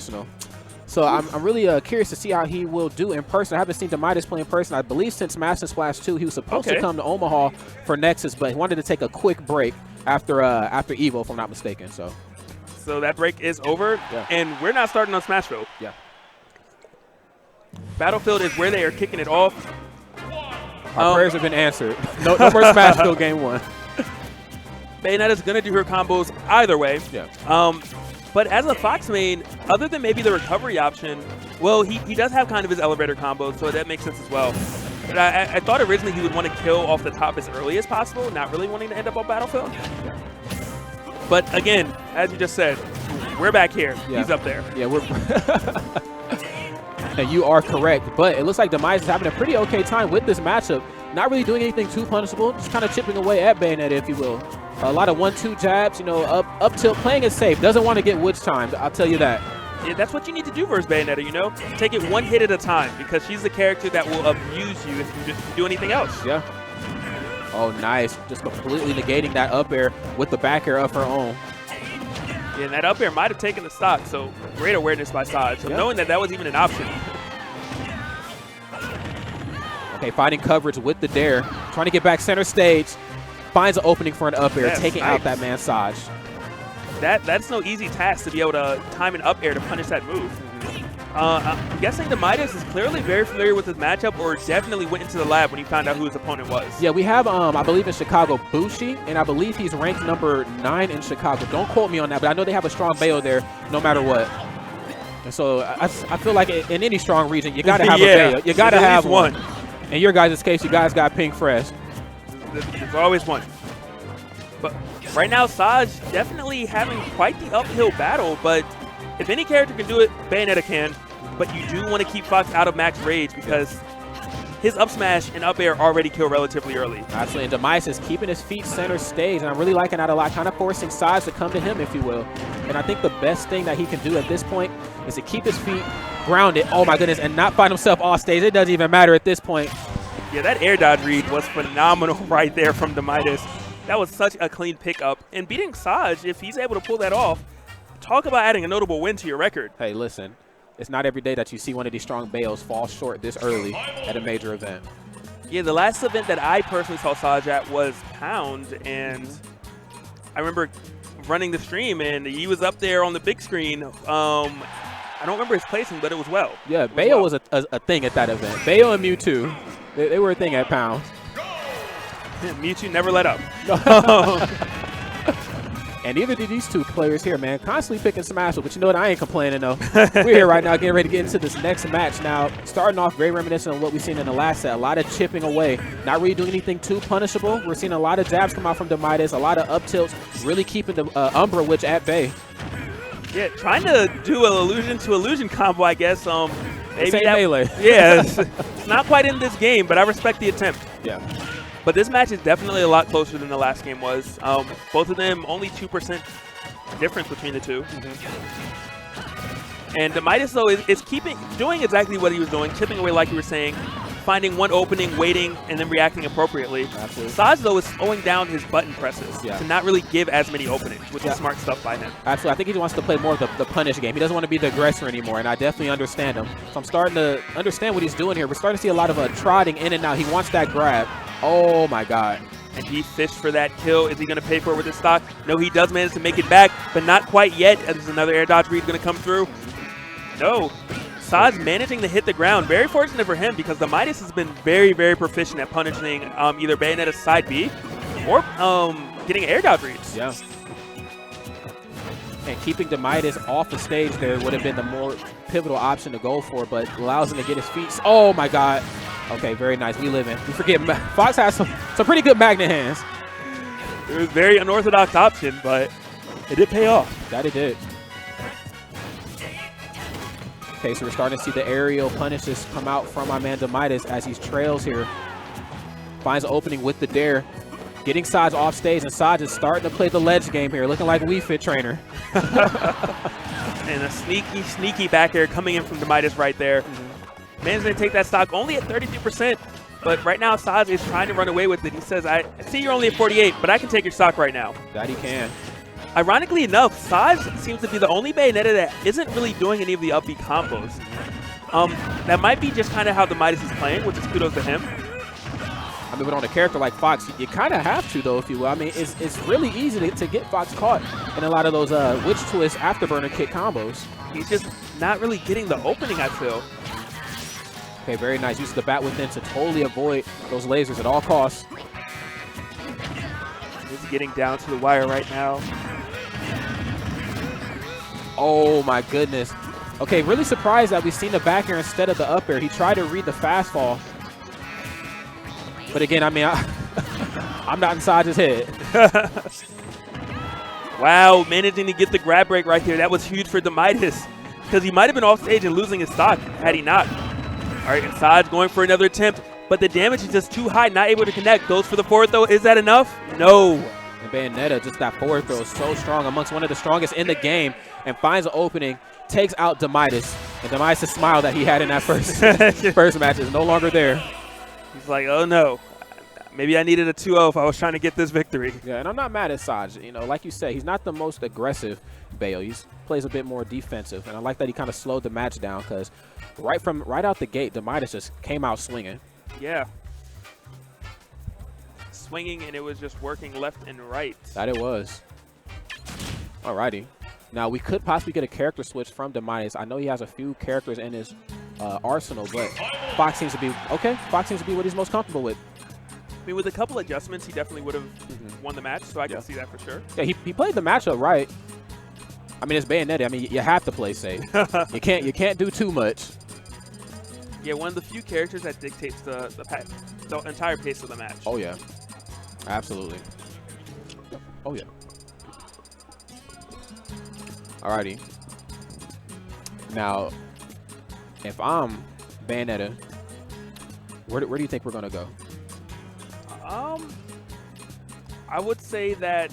personal. So I'm really curious to see how he will do in person. I haven't seen Demitus play in person, I believe, since Master Splash 2. He was supposed to come to Omaha for Nexus, but he wanted to take a quick break after Evo, if I'm not mistaken. So that break is over, and we're not starting on Smashville. Yeah. Battlefield is where they are kicking it off. Our prayers have been answered. No more Smashville game 1. Bayonetta's going to do her combos either way. Yeah. But as a Fox main, other than maybe the recovery option, well, he does have kind of his elevator combos, so that makes sense as well. But I thought originally he would want to kill off the top as early as possible, not really wanting to end up on Battlefield. But again, as you just said, we're back here. Yeah. He's up there. Yeah, we're. And you are correct, but it looks like Demitus is having a pretty okay time with this matchup. Not really doing anything too punishable, just kind of chipping away at Bayonetta, if you will. A lot of 1-2 jabs, up tilt, playing it safe. Doesn't want to get woods timed, I'll tell you that. Yeah, that's what you need to do versus Bayonetta, Take it one hit at a time, because she's the character that will abuse you if you do anything else. Yeah. Oh, nice. Just completely negating that up air with the back air of her own. Yeah, and that up air might have taken the stock, so great awareness by Saj. So knowing that was even an option. Okay, finding coverage with the dare. Trying to get back center stage. Finds an opening for an up air, taking out that man Saj. That's no easy task to be able to time an up air to punish that move. I'm guessing Demitus is clearly very familiar with this matchup, or definitely went into the lab when he found out who his opponent was. Yeah, we have, I believe in Chicago, Bushi, and I believe he's ranked number 9 in Chicago. Don't quote me on that, but I know they have a strong Bayo there no matter what. And so I feel like in any strong region, you got to have a Bayo. You got to have one. In your guys' case, you guys got Pink Fresh. There's always one. But right now, Saj definitely having quite the uphill battle, but if any character can do it, Bayonetta can. But you do want to keep Fox out of max rage because his up smash and up air already kill relatively early. Absolutely, and Demitus is keeping his feet center stage, and I'm really liking that a lot, kind of forcing Saj to come to him, if you will. And I think the best thing that he can do at this point is to keep his feet grounded, oh my goodness, and not find himself off stage. It doesn't even matter at this point. Yeah, that air dodge read was phenomenal right there from Demitus. That was such a clean pickup. And beating Saj, if he's able to pull that off, talk about adding a notable win to your record. Hey, listen. It's not every day that you see one of these strong Bayos fall short this early at a major event. Yeah, the last event that I personally saw Saj at was Pound, and I remember running the stream, and he was up there on the big screen. I don't remember his placing, but it was well. Yeah, Bayo was a thing at that event. Bayo and Mewtwo, they were a thing at Pound. Mewtwo never let up. And neither did these two players here, man. Constantly picking Smash, but you know what? I ain't complaining, though. We're here right now getting ready to get into this next match. Now, starting off very reminiscent of what we've seen in the last set. A lot of chipping away. Not really doing anything too punishable. We're seeing a lot of jabs come out from Demitus, a lot of up tilts, really keeping the Umbra Witch at bay. Yeah, trying to do an illusion to illusion combo, I guess. Maybe that, melee. Yeah, it's not quite in this game, but I respect the attempt. Yeah. But this match is definitely a lot closer than the last game was. Both of them only 2% difference between the two. And Demitus, though, is doing exactly what he was doing, chipping away like you were saying, finding one opening, waiting, and then reacting appropriately. Absolutely. Saj, though, is slowing down his button presses to not really give as many openings, which is smart stuff by him. Absolutely. I think he wants to play more of the punish game. He doesn't want to be the aggressor anymore, and I definitely understand him. So I'm starting to understand what he's doing here. We're starting to see a lot of trotting in and out. He wants that grab. Oh, my God. And he fished for that kill. Is he going to pay for it with his stock? No, he does manage to make it back, but not quite yet. There's another air dodge read going to come through. No. Saj managing to hit the ground. Very fortunate for him because Demitus has been very, very proficient at punishing either Bayonetta's side B or getting air dodge reads. Yeah. And keeping Demitus off the stage there would have been the more pivotal option to go for, but allows him to get his feet. Oh, my God. Okay, very nice. We live in. We forget Fox has some pretty good magnet hands. It was a very unorthodox option, but it did pay off. That it did. Okay, so we're starting to see the aerial punishes come out from my man Demitus as he trails here. Finds an opening with the dare. Getting Saj off stage, and Saj is starting to play the ledge game here, looking like a Wii Fit trainer. And a sneaky, sneaky back air coming in from Demitus right there. Man's going to take that stock only at 32%, but right now Saj is trying to run away with it. He says, I see you're only at 48, but I can take your stock right now. That he can. Ironically enough, Saj seems to be the only Bayonetta that isn't really doing any of the upbeat combos. That might be just kind of how Demitus is playing, which is kudos to him. I mean, but on a character like Fox, you kind of have to, though, if you will. I mean, it's really easy to get Fox caught in a lot of those witch twist afterburner kick combos. He's just not really getting the opening, I feel. Okay, very nice. Use the bat within to totally avoid those lasers at all costs. He's getting down to the wire right now. Oh, my goodness. Okay, really surprised that we've seen the back air instead of the up air. He tried to read the fast fall. But again, I mean, I'm not inside his head. Wow, managing to get the grab break right here. That was huge for Demitus because he might have been off stage and losing his stock had he not. All right, and Saj going for another attempt, but the damage is just too high, not able to connect. Goes for the forward throw. Is that enough? No. And Bayonetta, just that forward throw is so strong, amongst one of the strongest in the game, and finds an opening, takes out Demitus. And Demitus' smile that he had in that first match is no longer there. He's like, oh no, maybe I needed a 2-0 if I was trying to get this victory. Yeah, and I'm not mad at Saj. You know, like you said, he's not the most aggressive Bayo. He plays a bit more defensive, and I like that he kind of slowed the match down because right out the gate, Demitus just came out swinging. Yeah. Swinging, and it was just working left and right. That it was. Alrighty. Now, we could possibly get a character switch from Demitus. I know he has a few characters in his arsenal, but Fox seems to be okay. Fox seems to be what he's most comfortable with. I mean, with a couple adjustments, he definitely would have won the match, so I can see that for sure. Yeah, he played the matchup right. I mean, it's Bayonetta. I mean, you have to play safe. you can't do too much. Yeah, one of the few characters that dictates the entire pace of the match. Oh yeah, absolutely. Oh yeah. Alrighty. Now, if I'm Bayonetta, where do you think we're gonna go? I would say that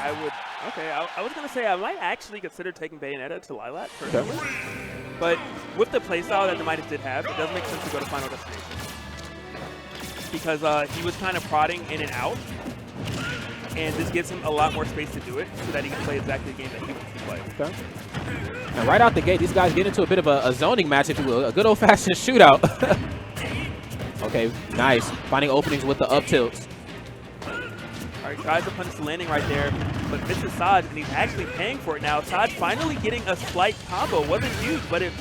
I would. Okay, I was gonna say I might actually consider taking Bayonetta to Lilat personally, but with the playstyle that Demitus did have, it does make sense to go to Final Destination because he was kind of prodding in and out, and this gives him a lot more space to do it so that he can play exactly the game that he wants to play. Okay. Now, right out the gate, these guys get into a bit of a zoning match, if you will, a good old-fashioned shootout. Okay, nice. Finding openings with the up tilts. All right, tries to punish the landing right there, but misses Saj, and he's actually paying for it now. Saj finally getting a slight combo. Wasn't huge, but it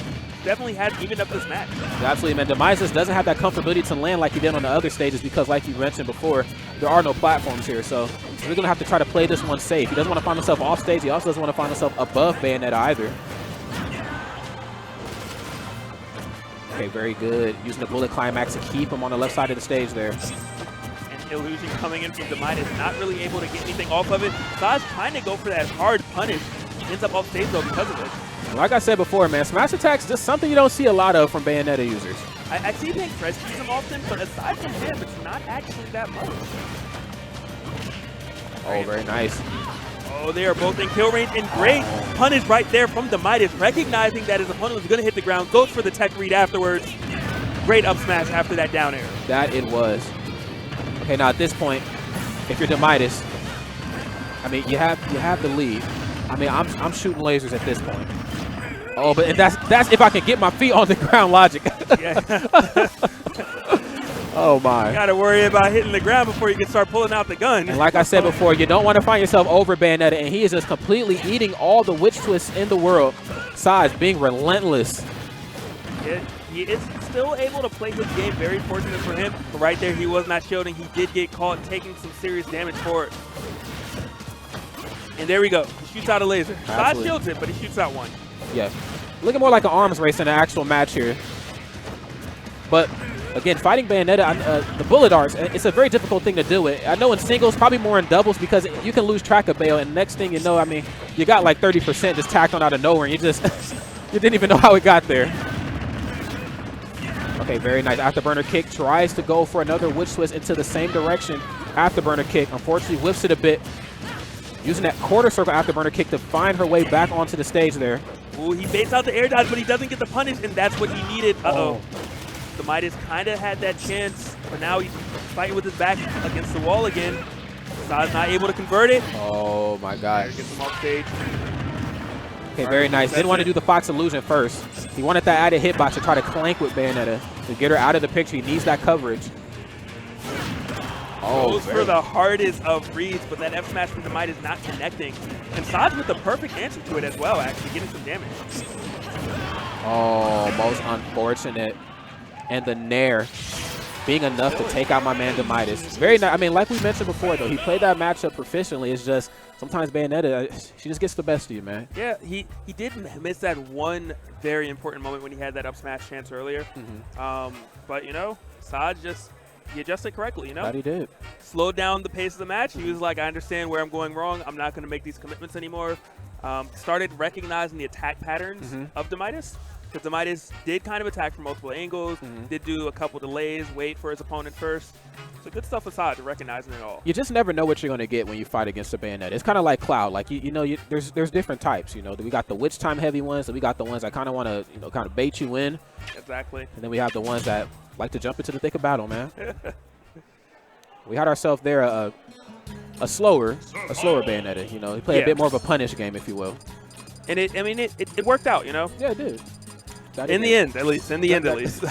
definitely had evened up this match. Absolutely, man. Demitus doesn't have that comfortability to land like he did on the other stages because, like you mentioned before, there are no platforms here. So we're going to have to try to play this one safe. He doesn't want to find himself off stage. He also doesn't want to find himself above Bayonetta either. Okay, very good. Using the bullet climax to keep him on the left side of the stage there. Illusion coming in from Demitus, not really able to get anything off of it. Saj trying to go for that hard punish. Ends up off stage though because of it. Like I said before, man, smash attacks is just something you don't see a lot of from Bayonetta users. I see Pink Fresh use them often, but aside from him, it's not actually that much. Oh, very nice. Oh, they are both in kill range, and great punish right there from Demitus, recognizing that his opponent was going to hit the ground, goes for the tech read afterwards. Great up smash after that down air. That it was. Okay, now at this point, if you're Demitus, I mean, you have the lead. I mean, I'm shooting lasers at this point. Oh, but that's if I can get my feet on the ground logic. Yeah. Oh my. You gotta worry about hitting the ground before you can start pulling out the gun. And like I said before, you don't want to find yourself over Bayonetta, and he is just completely eating all the witch twists in the world. Saj being relentless. Yeah, he is still able to play his game. Very fortunate for him. But right there, he was not shielding. He did get caught, taking some serious damage for it. And there we go. He shoots out a laser. Saj shields it, but he shoots out one. Yeah. Looking more like an arms race than an actual match here. But again, fighting Bayonetta, the bullet arcs, it's a very difficult thing to do it. I know in singles, probably more in doubles because you can lose track of Bayo, and next thing you know, I mean, you got like 30% just tacked on out of nowhere, and you just you didn't even know how it got there. Okay, very nice. Afterburner kick, tries to go for another witch twist into the same direction. Afterburner kick, unfortunately whiffs it a bit. Using that quarter circle afterburner kick to find her way back onto the stage there. Ooh, he baits out the air dodge, but he doesn't get the punish, and that's what he needed. Uh-oh. Demitus kind of had that chance, but now he's fighting with his back against the wall again. Saz not able to convert it. Oh, my God. Gets him off stage. Okay, very nice. Didn't want to do the Fox illusion first. He wanted that added hitbox to try to clank with Bayonetta to get her out of the picture. He needs that coverage. Goes for the hardest of reads, but that F smash from Demitus is not connecting. And Saj with the perfect answer to it as well, actually getting some damage. Oh, most unfortunate. And the Nair being enough to take out my man Demitus. Very nice. I mean, like we mentioned before, though, he played that matchup proficiently. It's just sometimes Bayonetta, she just gets the best of you, man. Yeah, he did miss that one very important moment when he had that up smash chance earlier. But, you know, Saj he adjusted correctly, you know? Glad he did. Slowed down the pace of the match. He was like, I understand where I'm going wrong. I'm not going to make these commitments anymore. Started recognizing the attack patterns of Demitus. Because Demitus did kind of attack from multiple angles, did do a couple delays, wait for his opponent first. So good stuff aside to recognizing it all. You just never know what you're going to get when you fight against a Bayonetta. It's kind of like Cloud. Like, there's different types, you know. We got the witch time heavy ones, and we got the ones that kind of want to, kind of bait you in. Exactly. And then we have the ones that like to jump into the thick of battle, man. We had ourselves there a slower Bayonetta, you know. He played a bit more of a punish game, if you will. And it worked out, you know? Yeah, it did. In the end, at least.